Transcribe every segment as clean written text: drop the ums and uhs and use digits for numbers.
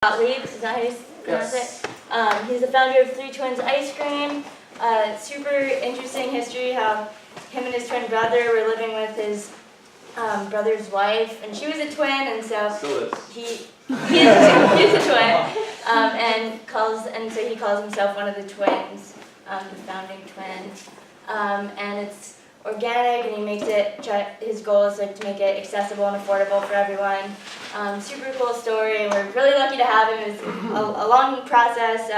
Gottlieb, is that how you pronounce Yes. it? He's the founder of Three Twins Ice Cream. Super interesting history how him and his twin brother were living with his brother's wife, and she was a twin, and so Still is. he's a twin, and so he calls himself one of the twins, the founding twin, and it's organic, and he makes it. His goal is like to make it accessible and affordable for everyone. Super cool story, and we're really lucky to have him. It was a long process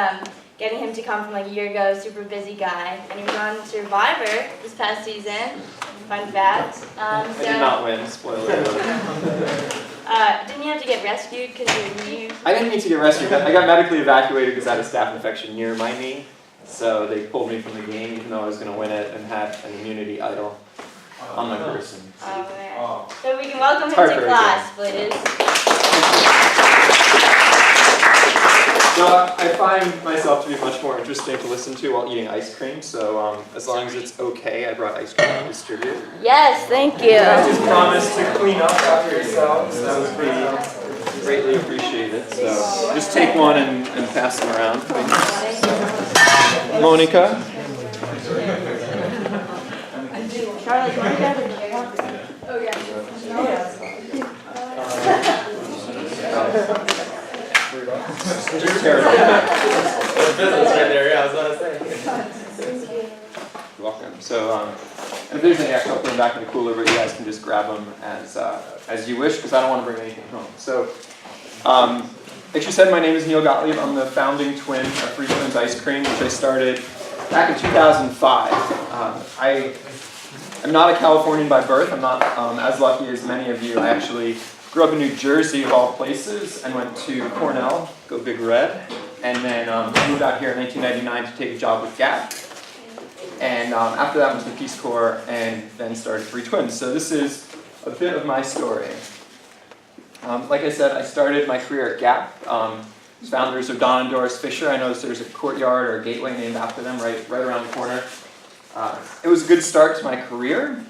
getting him to come from like a year ago. Super busy guy, and he was on Survivor this past season. Fun fact. I did not win. Spoiler alert. Didn't you have to get rescued because you're new? I didn't need to get rescued. I got medically evacuated because I had a staph infection near my knee. So they pulled me from the game, even though I was going to win it, and had an immunity idol on my person. Oh man. So we can welcome him hard to for class, please. So I find myself to be much more interesting to listen to while eating ice cream. So as long as it's okay, I brought ice cream to distribute. Yes, thank you. I just promised to clean up after yourselves. That would be greatly appreciated. So just take one and pass them around. Monica. Charlotte, you want to grab a chair? Oh, yeah. You're terrible. Business right there, yeah, I was about to say. You're welcome. So if there's any extra, I'll put them back in the cooler, but you guys can just grab them as you wish, because I don't want to bring anything home. So like you said, my name is Neal Gottlieb. I'm the founding twin of Three Twins Ice Cream, which I started back in 2005. I'm not a Californian by birth. I'm not as lucky as many of you. I actually grew up in New Jersey, of all places, and went to Cornell, go Big Red, and then moved out here in 1999 to take a job with Gap. And after that, went to the Peace Corps, and then started Three Twins. So this is a bit of my story. Like I said, I started my career at Gap. Founders are Don and Doris Fisher. I noticed there's a courtyard or a gateway named after them right around the corner. It was a good start to my career,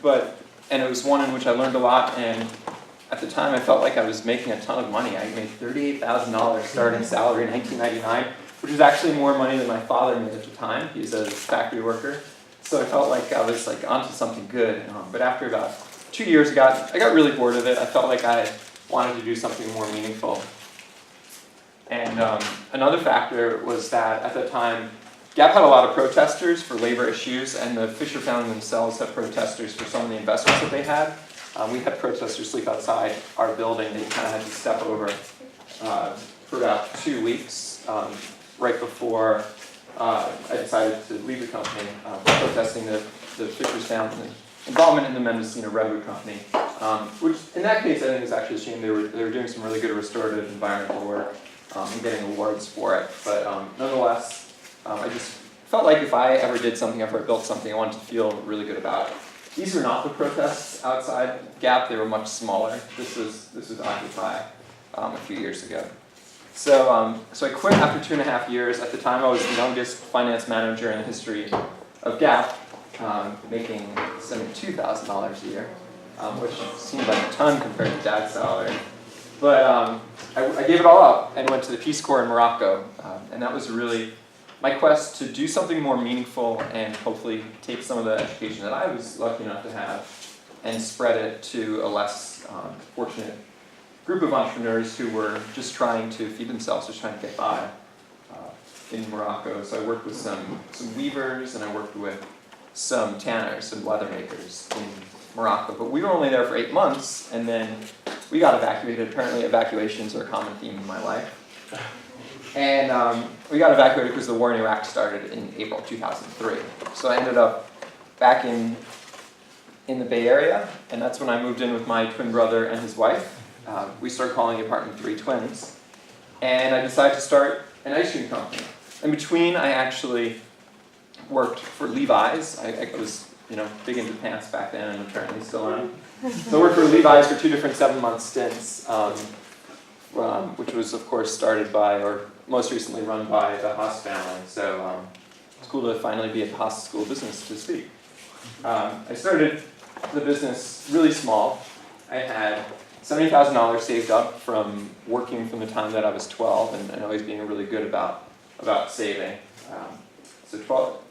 and it was one in which I learned a lot, and at the time I felt like I was making a ton of money. I made $38,000 starting salary in 1999, which was actually more money than my father made at the time. He was a factory worker, so I felt like I was like onto something good. But after about 2 years, I got really bored of it. I felt like I wanted to do something more meaningful. And another factor was that at the time, Gap had a lot of protesters for labor issues, and the Fisher family themselves had protesters for some of the investments that they had. We had protesters sleep outside our building. They kind of had to step over for about 2 weeks right before I decided to leave the company, protesting the Fisher's family involvement in the Mendocino Redwood Company, which in that case I think is actually a shame. They were doing some really good restorative environmental work and getting awards for it. But nonetheless, I just felt like if I ever did something, if I built something, I wanted to feel really good about it. These are not the protests outside Gap. They were much smaller. This was Occupy a few years ago. So I quit after 2.5 years. At the time, I was the youngest finance manager in the history of Gap, making $72,000 a year, which seemed like a ton compared to Dad's salary. But I gave it all up and went to the Peace Corps in Morocco, and that was really my quest to do something more meaningful and hopefully take some of the education that I was lucky enough to have and spread it to a less fortunate group of entrepreneurs who were just trying to feed themselves, just trying to get by in Morocco. So I worked with some weavers, and I worked with some tanners, some leather makers in Morocco. But we were only there for 8 months, and then we got evacuated. Apparently evacuations are a common theme in my life. And we got evacuated because the war in Iraq started in April 2003. So I ended up back in the Bay Area, and that's when I moved in with my twin brother and his wife. We started calling the apartment Three Twins. And I decided to start an ice cream company. In between, I actually worked for Levi's. I was big into pants back then, and apparently still am. So I worked for Levi's for 2 different 7-month stints, which was, of course, started by, or most recently run by, the Haas family. So it's cool to finally be at the Haas School of Business to speak. I started the business really small. I had $70,000 saved up from working from the time that I was 12 and always being really good about saving. So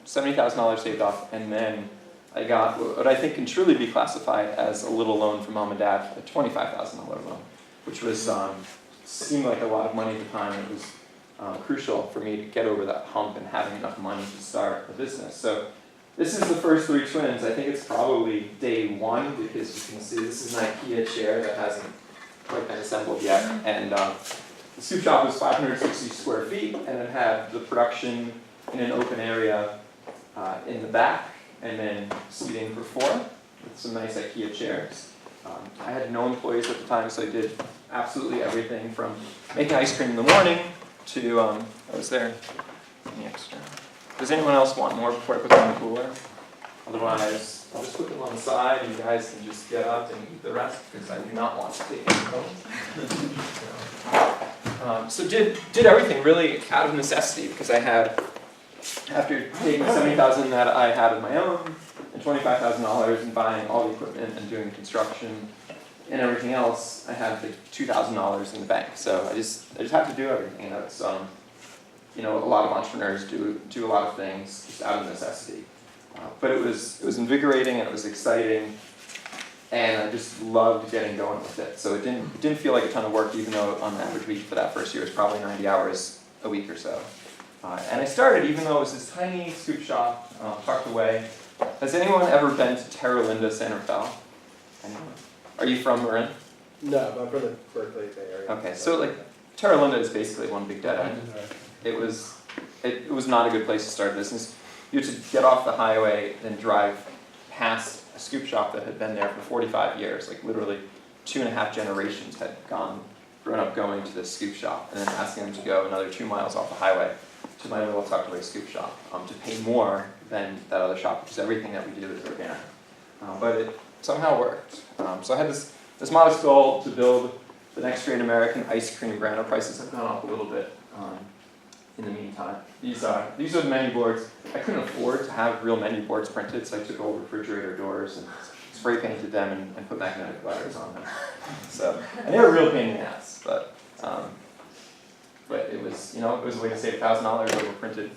$70,000 saved up, and then I got what I think can truly be classified as a little loan from mom and dad, a $25,000 loan, which was seemed like a lot of money at the time. It was crucial for me to get over that hump and having enough money to start a business. So this is the first three twins. I think it's probably day one, because you can see this is an IKEA chair that hasn't quite been assembled yet. And the soup shop was 560 square feet, and it had the production in an open area in the back, and then seating for four with some nice IKEA chairs. I had no employees at the time, so I did absolutely everything from making ice cream in the morning to, I was there, the extra. Does anyone else want more before I put them in the cooler? Otherwise, I'll just put them on the side, and you guys can just get up and eat the rest, because I do not want to take any home. So did everything really out of necessity, because I had, after taking $70,000 that I had of my own, and $25,000 and buying all the equipment and doing construction and everything else, I had like $2,000 in the bank. So I just had to do everything. You know, it's a lot of entrepreneurs do a lot of things just out of necessity. But it was invigorating, and it was exciting, and I just loved getting going with it. So it didn't feel like a ton of work, even though on the average week for that first year was probably 90 hours a week or so. And I started, even though it was this tiny scoop shop tucked away. Has anyone ever been to Terra Linda, San Rafael? Anyone? Are you from Marin? No, but I'm from the Berkeley Bay Area. Okay, so like Terra Linda is basically one big dead end. It was not a good place to start a business. You had to get off the highway and drive past a scoop shop that had been there for 45 years. Like literally 2.5 generations had grown up going to this scoop shop, and then asking them to go another 2 miles off the highway to my little tucked away scoop shop to pay more than that other shop, because everything that we do is organic. But it somehow worked. So I had this modest goal to build the next great American ice cream brand. Our prices have gone up a little bit in the meantime. These are the menu boards. I couldn't afford to have real menu boards printed, so I took old refrigerator doors and spray painted them and put magnetic letters on them. So, and they were a real pain in the ass, but it was, it was a way to save $1,000 over printed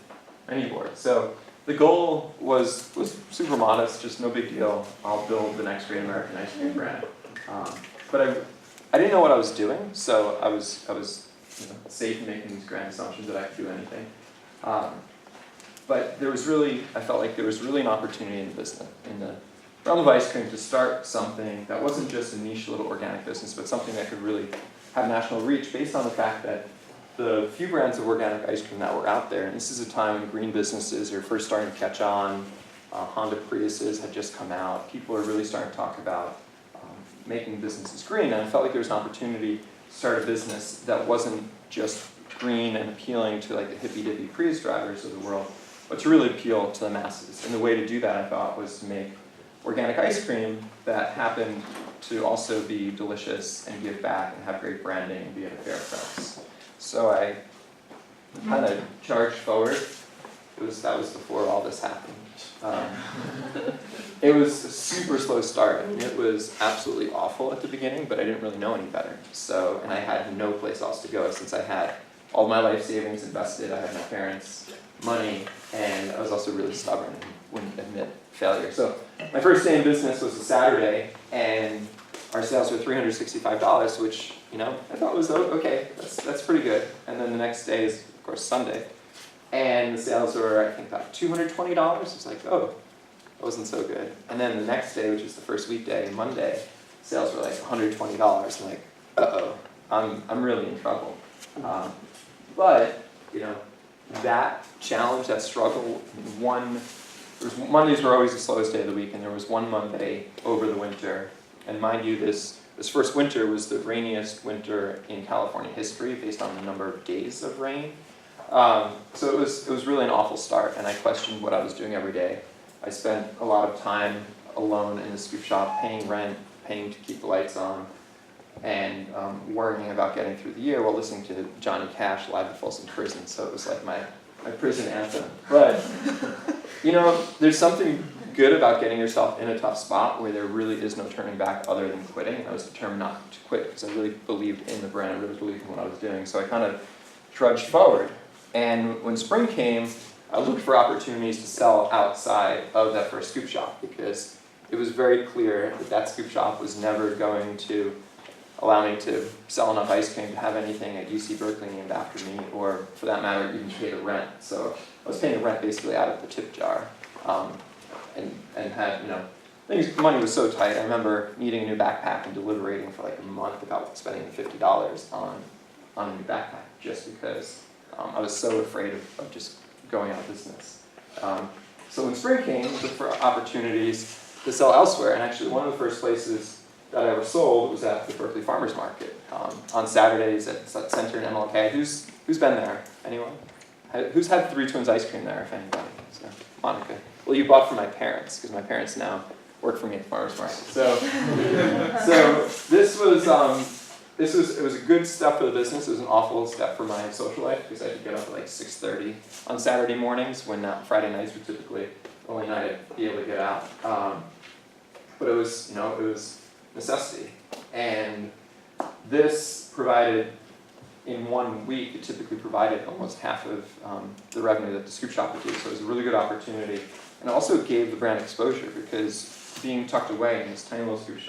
menu boards. So the goal was super modest, just no big deal. I'll build the next great American ice cream brand. But I didn't know what I was doing, so I was safe in making these grand assumptions that I could do anything. But I felt like there was really an opportunity in the business, in the realm of ice cream, to start something that wasn't just a niche little organic business, but something that could really have national reach, based on the fact that the few brands of organic ice cream that were out there, and this is a time when green businesses are first starting to catch on, Honda Priuses had just come out, people are really starting to talk about making businesses green, and I felt like there was an opportunity to start a business that wasn't just green and appealing to like the hippy-dippy Prius drivers of the world, but to really appeal to the masses. And the way to do that, I thought, was to make organic ice cream that happened to also be delicious and give back and have great branding and be at a fair price. So I kind of charged forward. That was before all this happened. It was a super slow start. I mean, it was absolutely awful at the beginning, but I didn't really know any better. So, and I had no place else to go, since I had all my life savings invested. I had my parents' money, and I was also really stubborn and wouldn't admit failure. So my first day in business was a Saturday, and our sales were $365, which, I thought was okay. That's pretty good. And then the next day is, of course, Sunday, and the sales were, I think, about $220. It's like, oh, it wasn't so good. And then the next day, which is the first weekday, Monday, sales were like $120. I'm like, uh-oh, I'm really in trouble. But that challenge, that struggle, Mondays were always the slowest day of the week, and there was one Monday over the winter. And mind you, this first winter was the rainiest winter in California history, based on the number of days of rain. So it was really an awful start, and I questioned what I was doing every day. I spent a lot of time alone in the scoop shop, paying rent, paying to keep the lights on, and worrying about getting through the year while listening to Johnny Cash live at Folsom Prison. So it was like my prison anthem. But there's something good about getting yourself in a tough spot where there really is no turning back other than quitting. I was determined not to quit because I really believed in the brand, I really believed in what I was doing. So I kind of trudged forward. And when spring came, I looked for opportunities to sell outside of that first scoop shop because it was very clear that that scoop shop was never going to allow me to sell enough ice cream to have anything at UC Berkeley named after me, or for that matter, even pay the rent. So I was paying the rent basically out of the tip jar, and had, money was so tight. I remember needing a new backpack and deliberating for like a month about spending $50 on a new backpack just because I was so afraid of just going out of business. So when spring came, I looked for opportunities to sell elsewhere, and actually one of the first places that I ever sold was at the Berkeley Farmers Market on Saturdays at Center in MLK. Who's been there? Anyone? Who's had Three Twins ice cream there? If anybody, so Monica. Well, you bought from my parents because my parents now work for me at the Farmers Market. So it was a good step for the business. It was an awful step for my social life because I had to get up at like 6:30 on Saturday mornings when Friday nights were typically the only night I'd be able to get out. But it was necessity. And this provided, in 1 week, it typically provided almost half of the revenue that the scoop shop would do. So it was a really good opportunity. And also gave the brand exposure because being tucked away in this tiny little scoop shop